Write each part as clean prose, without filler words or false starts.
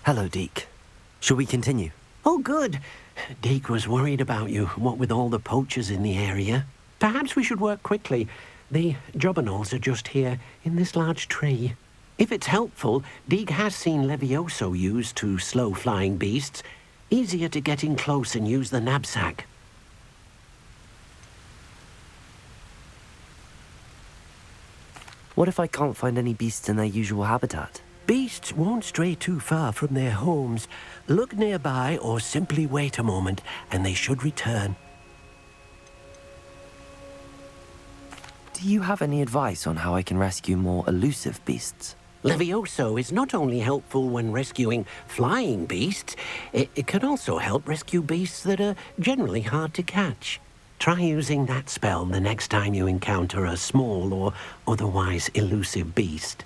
Hello, Deke. Shall we continue? Oh, good. Deke was worried about you, what with all the poachers in the area. Perhaps we should work quickly. The jobberknolls are just here, in this large tree. If it's helpful, Deke has seen Levioso used to slow flying beasts. Easier to get in close and use the knapsack. What if I can't find any beasts in their usual habitat? Beasts won't stray too far from their homes. Look nearby or simply wait a moment, and they should return. Do you have any advice on how I can rescue more elusive beasts? Levioso is not only helpful when rescuing flying beasts, it can also help rescue beasts that are generally hard to catch. Try using that spell the next time you encounter a small or otherwise elusive beast.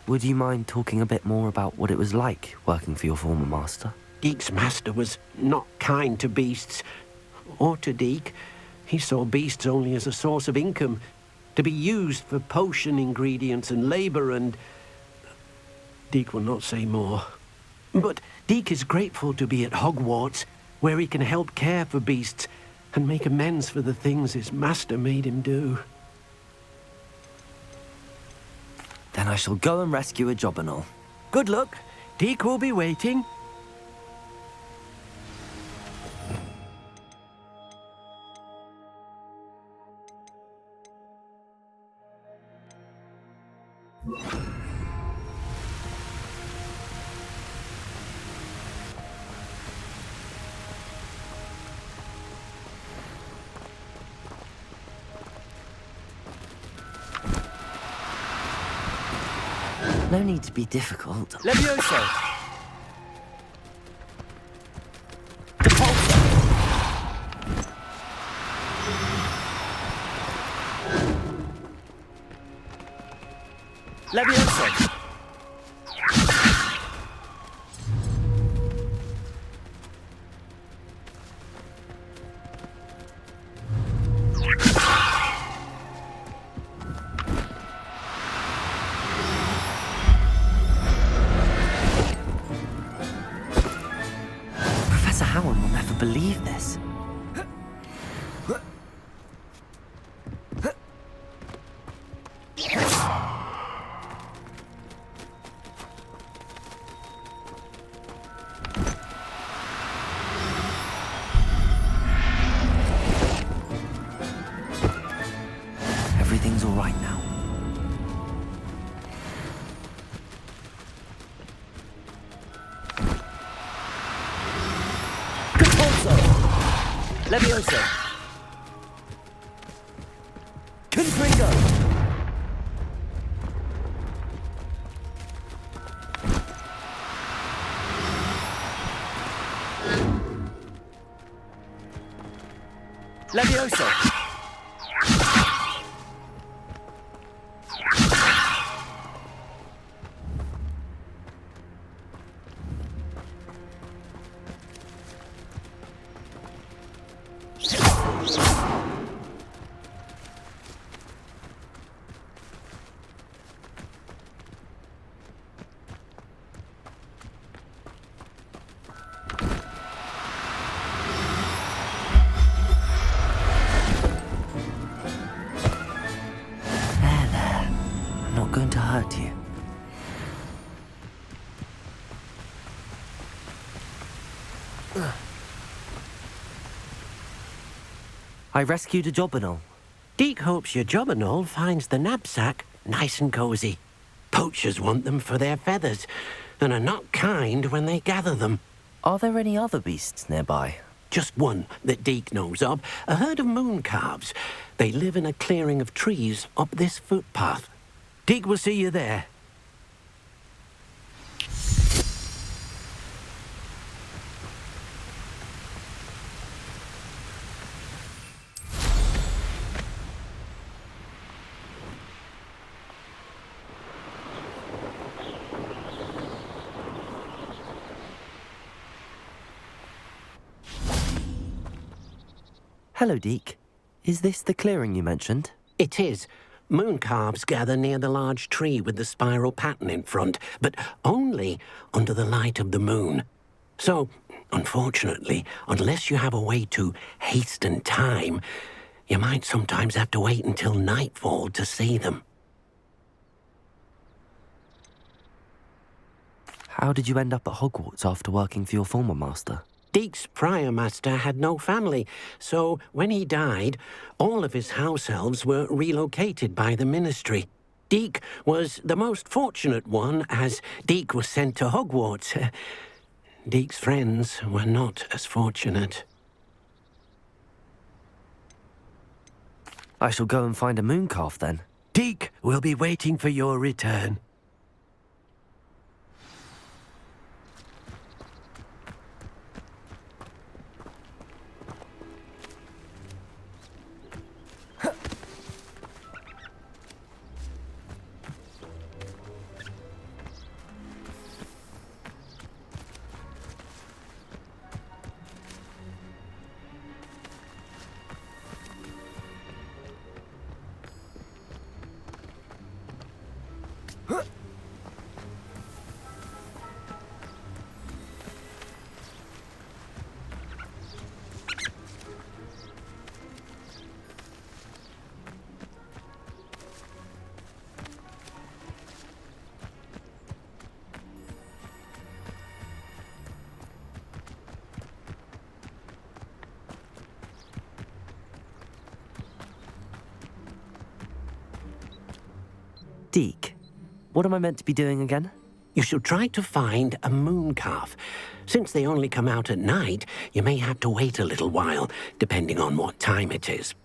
Would you mind talking a bit more about what it was like working for your former master? Deke's master was not kind to beasts, or to Deke. He saw beasts only as a source of income, to be used for potion ingredients and labor, and Deke will not say more. But Deke is grateful to be at Hogwarts, where he can help care for beasts and make amends for the things his master made him do. Then I shall go and rescue a jobberknoll. Good luck. Deke will be waiting. No need to be difficult. Levioso! Levioso! Professor Howard will never believe this. Everything's all right now. Levioso! Confringo! Levioso! I'm not going to hurt you. I rescued a jobberknoll. Deke hopes your jobberknoll finds the knapsack nice and cozy. Poachers want them for their feathers, and are not kind when they gather them. Are there any other beasts nearby? Just one that Deke knows of, a herd of moon calves. They live in a clearing of trees up this footpath. Deke will see you there. Hello, Deke. Is this the clearing you mentioned? It is. Moon calves gather near the large tree with the spiral pattern in front, but only under the light of the moon. So, unfortunately, unless you have a way to hasten time, you might sometimes have to wait until nightfall to see them. How did you end up at Hogwarts after working for your former master? Deke's prior master had no family, so when he died, all of his house elves were relocated by the ministry. Deke was the most fortunate one, as Deke was sent to Hogwarts. Deke's friends were not as fortunate. I shall go and find a moon calf then. Deke will be waiting for your return. Deke, what am I meant to be doing again? You should try to find a moon calf. Since they only come out at night, you may have to wait a little while, depending on what time it is.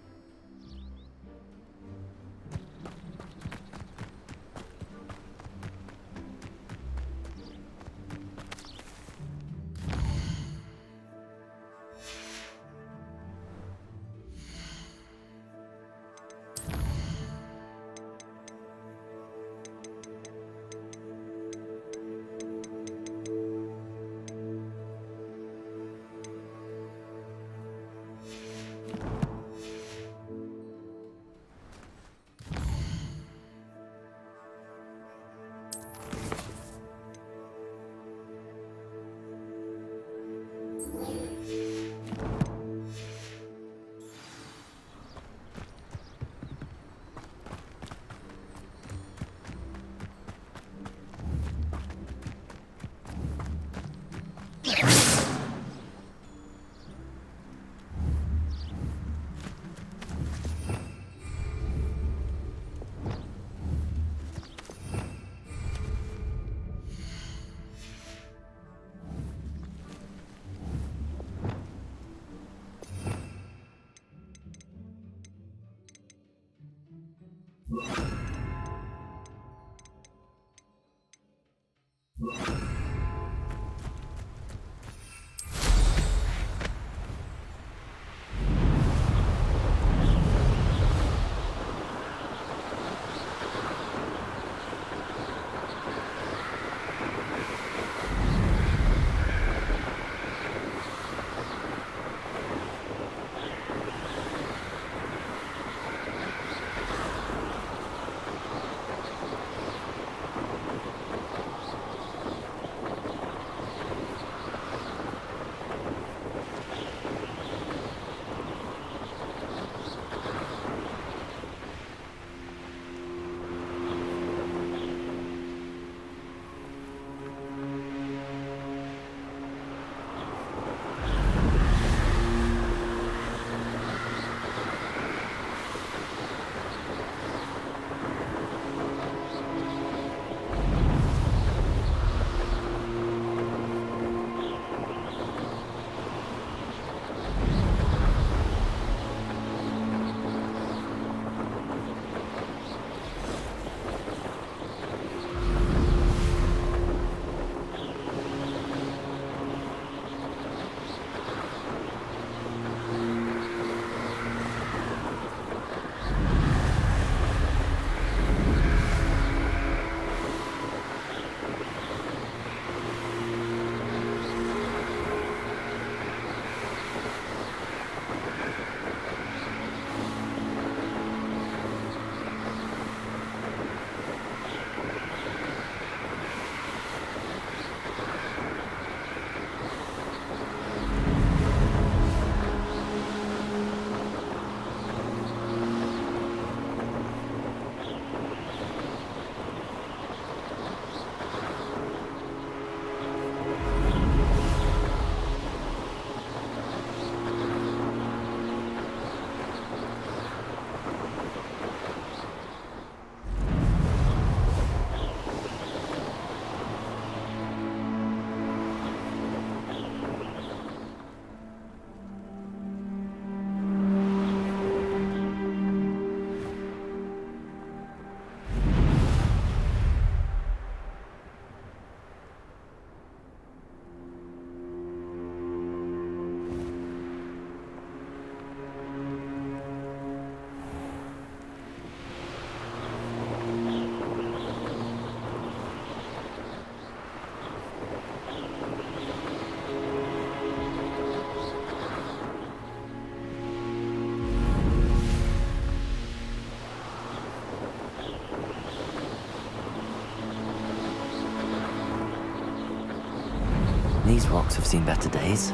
These rocks have seen better days.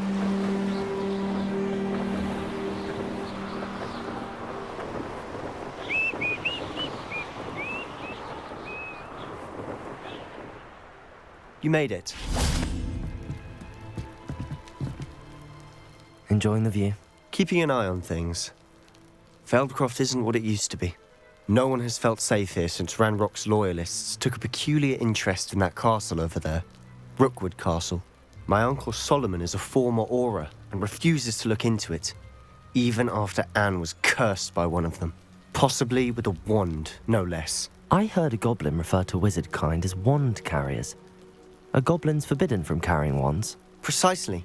You made it. Enjoying the view? Keeping an eye on things. Feldcroft isn't what it used to be. No one has felt safe here since Ranrock's loyalists took a peculiar interest in that castle over there. Rookwood Castle. My uncle Solomon is a former Auror and refuses to look into it, even after Anne was cursed by one of them. Possibly with a wand, no less. I heard a goblin refer to wizard kind as wand carriers. Are goblins forbidden from carrying wands? Precisely.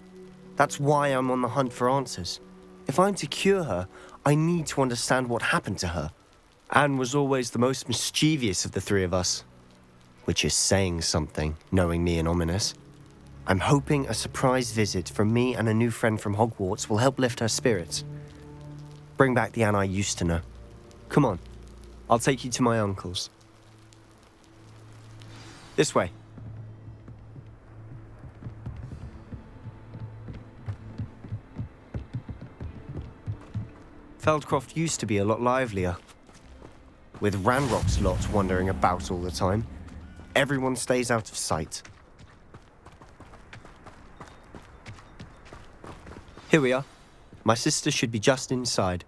That's why I'm on the hunt for answers. If I'm to cure her, I need to understand what happened to her. Anne was always the most mischievous of the three of us. Which is saying something, knowing me and Ominous. I'm hoping a surprise visit from me and a new friend from Hogwarts will help lift her spirits. Bring back the Anne I used to know. Come on, I'll take you to my uncle's. This way. Feldcroft used to be a lot livelier. With Ranrock's lot wandering about all the time, everyone stays out of sight. Here we are. My sister should be just inside.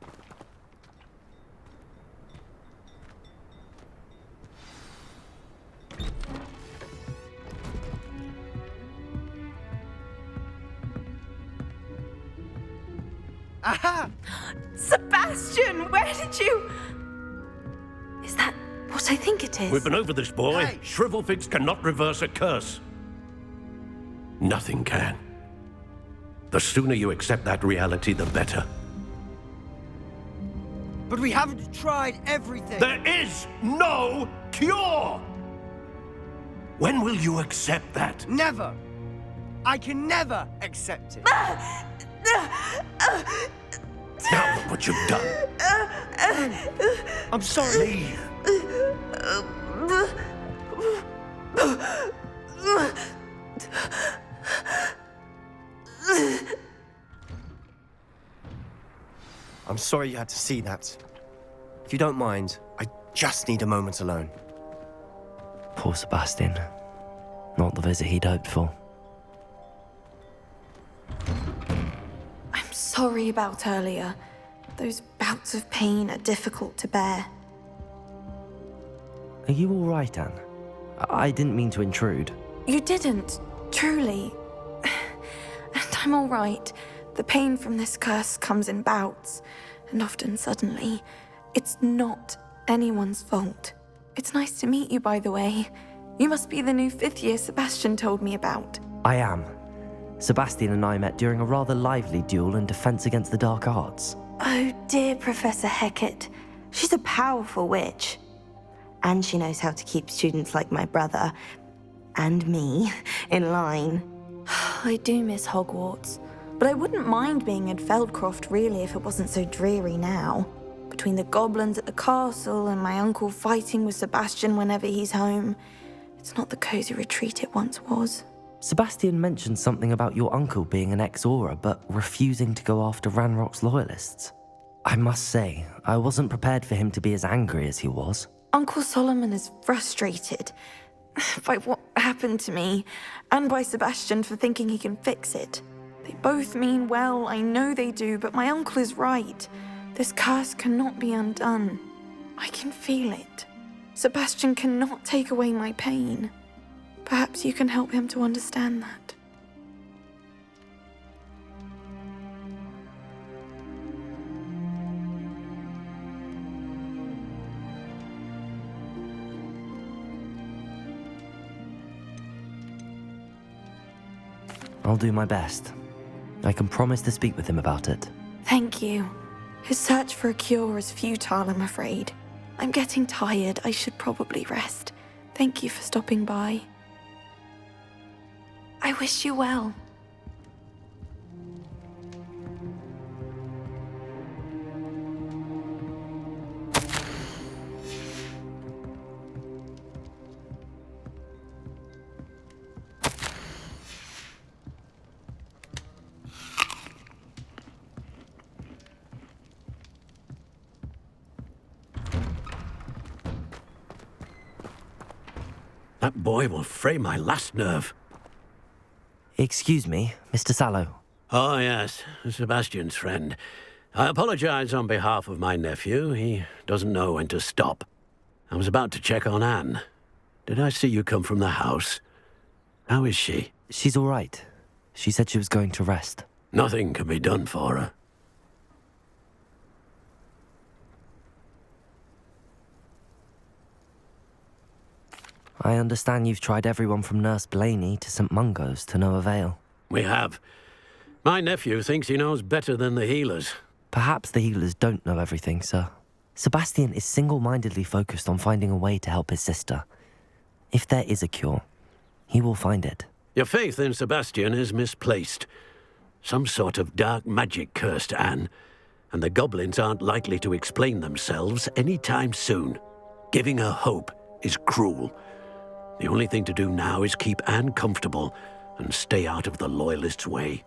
Aha! Sebastian, where did you... Is that what I think it is? We've been over this, boy. Hey! Shrivelfigs cannot reverse a curse. Nothing can. The sooner you accept that reality, the better. But we haven't tried everything. There is no cure! When will you accept that? Never. I can never accept it. Now look what you've done. I'm sorry. Leave. I'm sorry you had to see that. If you don't mind, I just need a moment alone. Poor Sebastian. Not the visit he'd hoped for. I'm sorry about earlier. Those bouts of pain are difficult to bear. Are you all right, Anne? I didn't mean to intrude. You didn't, truly. And I'm all right. The pain from this curse comes in bouts, and often suddenly. It's not anyone's fault. It's nice to meet you, by the way. You must be the new 5th year Sebastian told me about. I am. Sebastian and I met during a rather lively duel in Defense Against the Dark Arts. Oh, dear Professor Hecat. She's a powerful witch. And she knows how to keep students like my brother, and me, in line. I do miss Hogwarts, but I wouldn't mind being in Feldcroft really if it wasn't so dreary now. Between the goblins at the castle and my uncle fighting with Sebastian whenever he's home, it's not the cozy retreat it once was. Sebastian mentioned something about your uncle being an ex-Auror, but refusing to go after Ranrock's loyalists. I must say, I wasn't prepared for him to be as angry as he was. Uncle Solomon is frustrated by what happened to me, and by Sebastian for thinking he can fix it. They both mean well, I know they do, but my uncle is right. This curse cannot be undone. I can feel it. Sebastian cannot take away my pain. Perhaps you can help him to understand that. I'll do my best. I can promise to speak with him about it. Thank you. His search for a cure is futile, I'm afraid. I'm getting tired. I should probably rest. Thank you for stopping by. I wish you well. That boy will fray my last nerve. Excuse me, Mr. Sallow. Oh, yes, Sebastian's friend. I apologize on behalf of my nephew. He doesn't know when to stop. I was about to check on Anne. Did I see you come from the house? How is she? She's all right. She said she was going to rest. Nothing can be done for her. I understand you've tried everyone from Nurse Blaney to St. Mungo's to no avail. We have. My nephew thinks he knows better than the healers. Perhaps the healers don't know everything, sir. Sebastian is single-mindedly focused on finding a way to help his sister. If there is a cure, he will find it. Your faith in Sebastian is misplaced. Some sort of dark magic cursed Anne, and the goblins aren't likely to explain themselves anytime soon. Giving her hope is cruel. The only thing to do now is keep Anne comfortable and stay out of the Loyalists' way.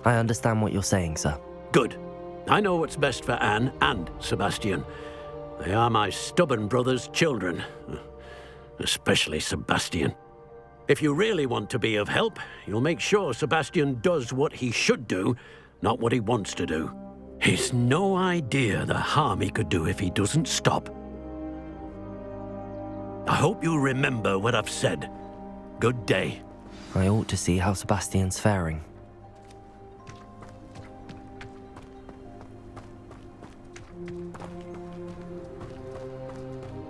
I understand what you're saying, sir. Good. I know what's best for Anne and Sebastian. They are my stubborn brother's children. Especially Sebastian. If you really want to be of help, you'll make sure Sebastian does what he should do, not what he wants to do. He's no idea the harm he could do if he doesn't stop. I hope you remember what I've said. Good day. I ought to see how Sebastian's faring.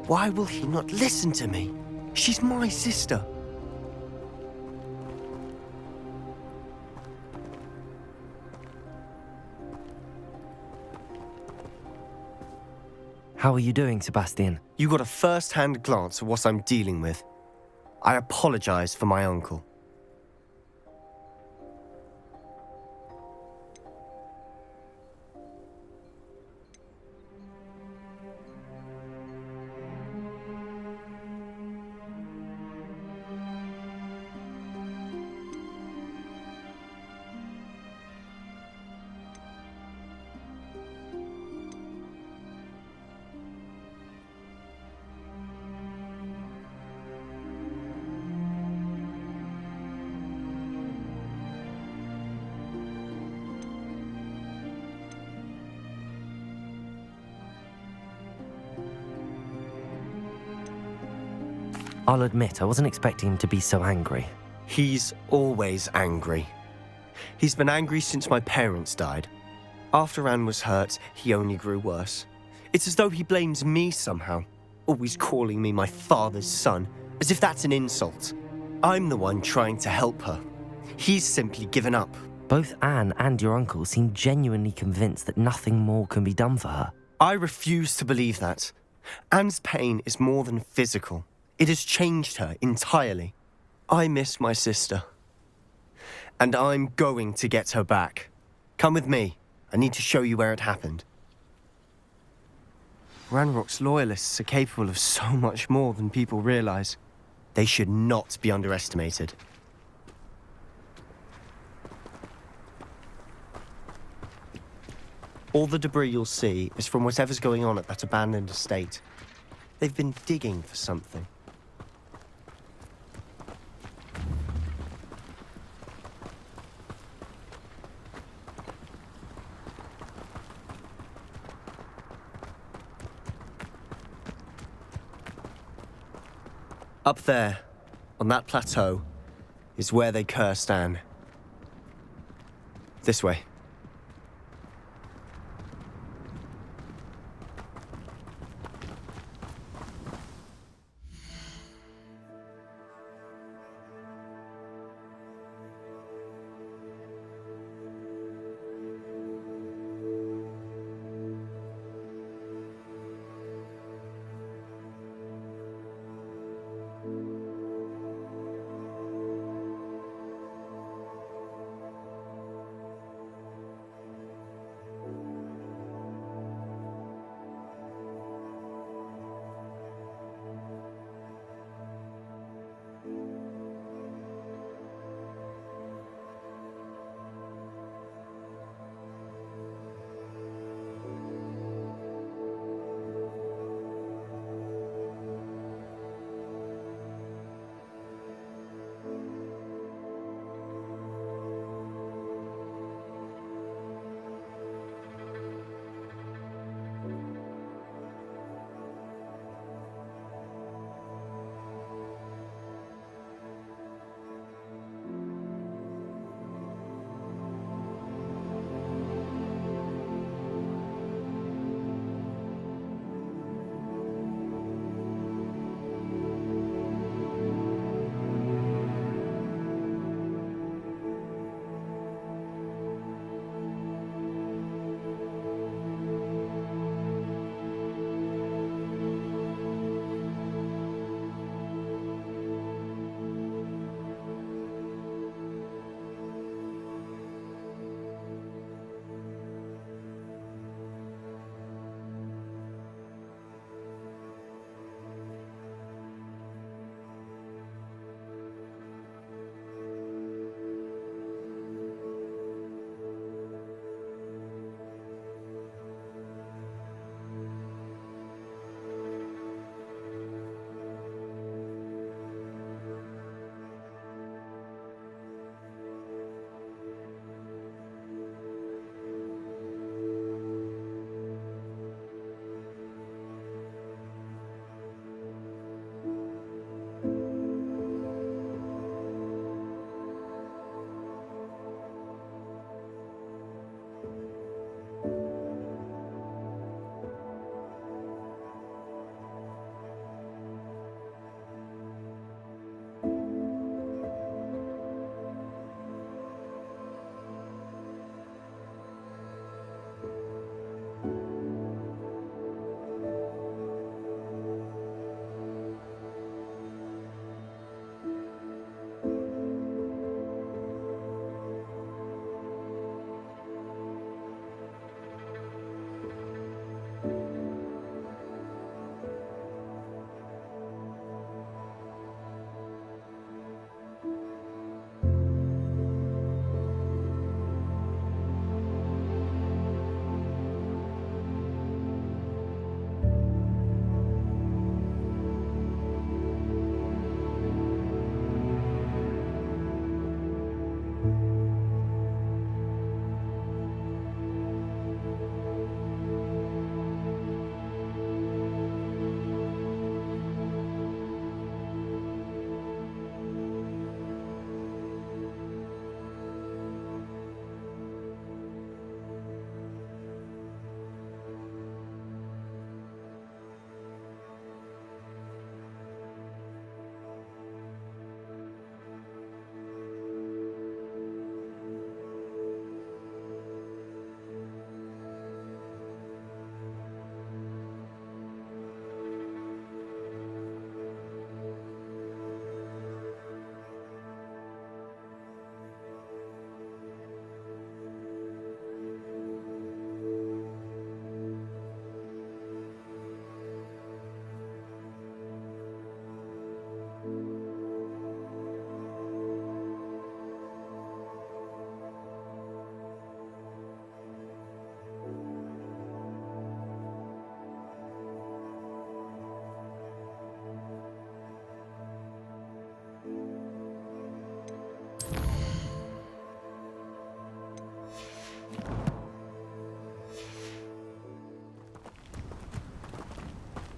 Why will he not listen to me? She's my sister. How are you doing, Sebastian? You got a first-hand glance at what I'm dealing with. I apologize for my uncle. I'll admit, I wasn't expecting him to be so angry. He's always angry. He's been angry since my parents died. After Anne was hurt, he only grew worse. It's as though he blames me somehow, always calling me my father's son, as if that's an insult. I'm the one trying to help her. He's simply given up. Both Anne and your uncle seem genuinely convinced that nothing more can be done for her. I refuse to believe that. Anne's pain is more than physical. It has changed her entirely. I miss my sister. And I'm going to get her back. Come with me. I need to show you where it happened. Ranrock's Loyalists are capable of so much more than people realize. They should not be underestimated. All the debris you'll see is from whatever's going on at that abandoned estate. They've been digging for something. Up there, on that plateau, is where they cursed Anne. This way.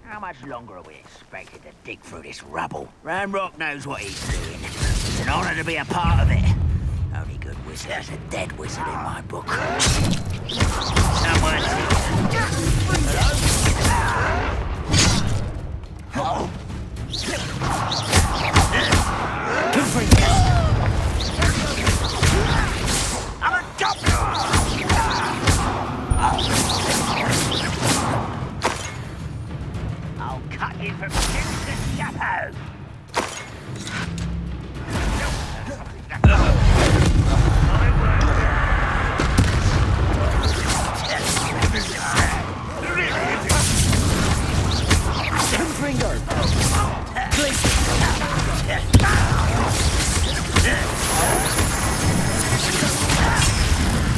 How much longer are we expected to dig through this rubble? Ranrock knows what he's doing. It's an honor to be a part of it. Only good wizard is a dead wizard in my book. Someone's here. Hello? I'm a governor! I'll cut you from skin to chapeau!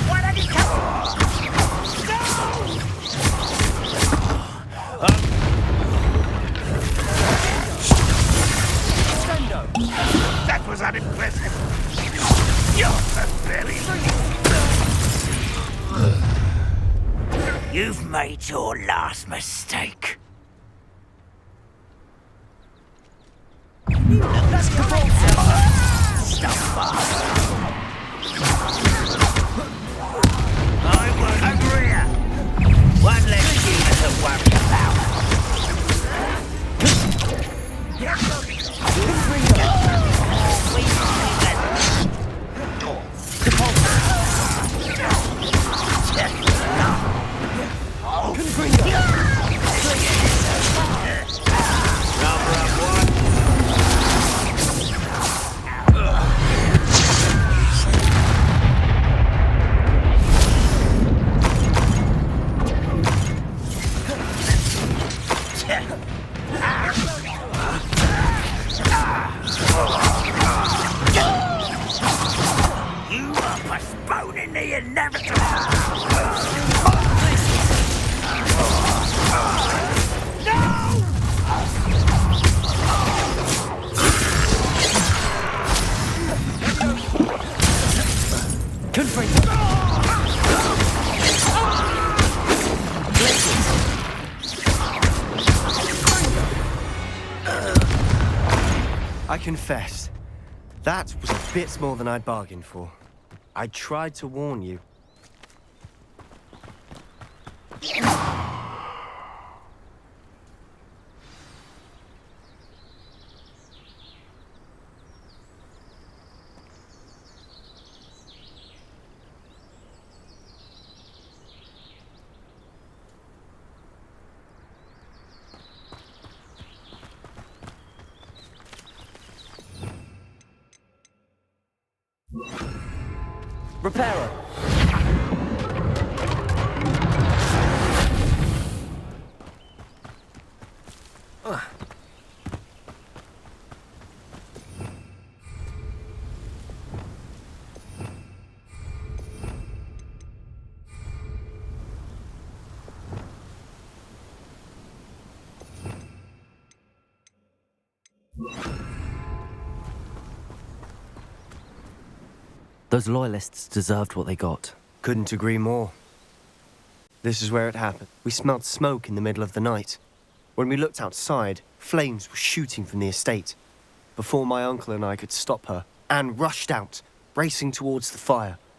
Why don't you come? That was unimpressive. You're pathetic. You've made your last mistake. Stop fast. I won't agree. One less human to worry about. You are postponing the inevitable. I confess, that was a bit more than I'd bargained for. I tried to warn you. Repairer! Those loyalists deserved what they got. Couldn't agree more. This is where it happened. We smelled smoke in the middle of the night. When we looked outside, flames were shooting from the estate. Before my uncle and I could stop her, Anne rushed out, racing towards the fire.